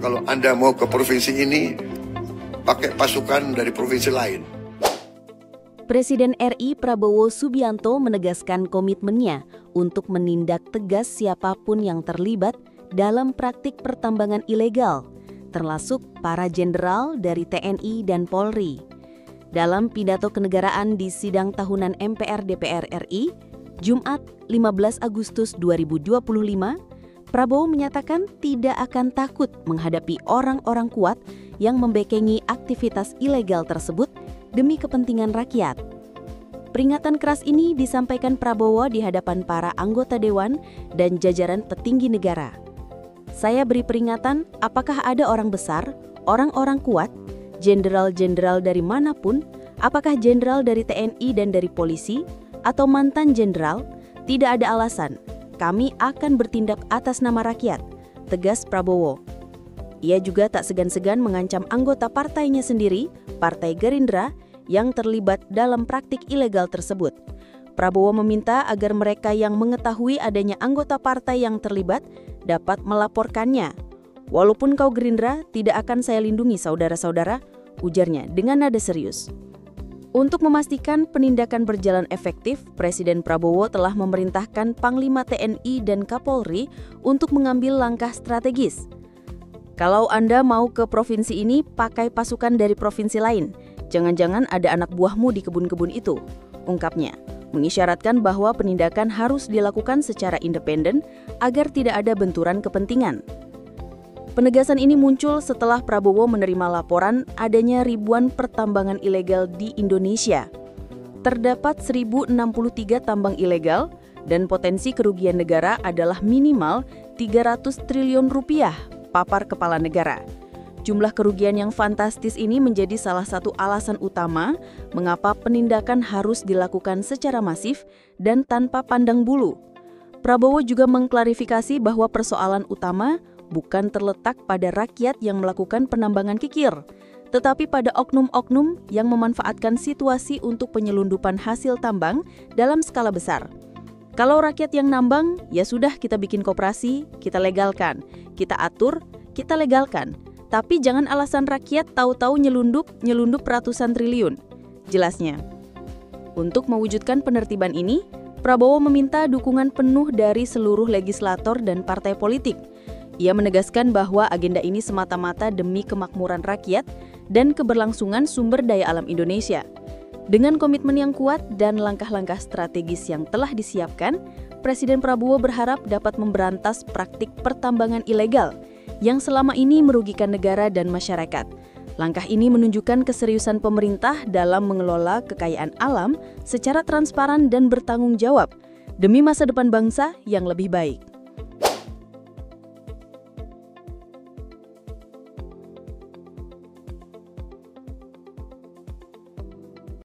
Kalau Anda mau ke provinsi ini, pakai pasukan dari provinsi lain. Presiden RI Prabowo Subianto menegaskan komitmennya untuk menindak tegas siapapun yang terlibat dalam praktik pertambangan ilegal, termasuk para jenderal dari TNI dan Polri. Dalam pidato kenegaraan di sidang tahunan MPR DPR RI, Jumat 15 Agustus 2025, Prabowo menyatakan tidak akan takut menghadapi orang-orang kuat yang membekengi aktivitas ilegal tersebut demi kepentingan rakyat. Peringatan keras ini disampaikan Prabowo di hadapan para anggota dewan dan jajaran petinggi negara. Saya beri peringatan, apakah ada orang besar, orang-orang kuat, jenderal-jenderal dari manapun, apakah jenderal dari TNI dan dari polisi, atau mantan jenderal, tidak ada alasan. Kami akan bertindak atas nama rakyat, tegas Prabowo. Ia juga tak segan-segan mengancam anggota partainya sendiri, Partai Gerindra, yang terlibat dalam praktik ilegal tersebut. Prabowo meminta agar mereka yang mengetahui adanya anggota partai yang terlibat dapat melaporkannya. Walaupun kau Gerindra, tidak akan saya lindungi saudara-saudara, ujarnya dengan nada serius. Untuk memastikan penindakan berjalan efektif, Presiden Prabowo telah memerintahkan Panglima TNI dan Kapolri untuk mengambil langkah strategis. Kalau Anda mau ke provinsi ini, pakai pasukan dari provinsi lain. Jangan-jangan ada anak buahmu di kebun-kebun itu, ungkapnya, mengisyaratkan bahwa penindakan harus dilakukan secara independen agar tidak ada benturan kepentingan. Penegasan ini muncul setelah Prabowo menerima laporan adanya ribuan pertambangan ilegal di Indonesia. Terdapat 1.063 tambang ilegal dan potensi kerugian negara adalah minimal 300 triliun rupiah, papar kepala negara. Jumlah kerugian yang fantastis ini menjadi salah satu alasan utama mengapa penindakan harus dilakukan secara masif dan tanpa pandang bulu. Prabowo juga mengklarifikasi bahwa persoalan utama bukan terletak pada rakyat yang melakukan penambangan kikir, tetapi pada oknum-oknum yang memanfaatkan situasi untuk penyelundupan hasil tambang dalam skala besar. Kalau rakyat yang nambang, ya sudah kita bikin koperasi, kita legalkan, kita atur, kita legalkan. Tapi jangan alasan rakyat tahu-tahu nyelundup ratusan triliun. Jelasnya, untuk mewujudkan penertiban ini, Prabowo meminta dukungan penuh dari seluruh legislator dan partai politik. Ia menegaskan bahwa agenda ini semata-mata demi kemakmuran rakyat dan keberlangsungan sumber daya alam Indonesia. Dengan komitmen yang kuat dan langkah-langkah strategis yang telah disiapkan, Presiden Prabowo berharap dapat memberantas praktik pertambangan ilegal yang selama ini merugikan negara dan masyarakat. Langkah ini menunjukkan keseriusan pemerintah dalam mengelola kekayaan alam secara transparan dan bertanggung jawab demi masa depan bangsa yang lebih baik.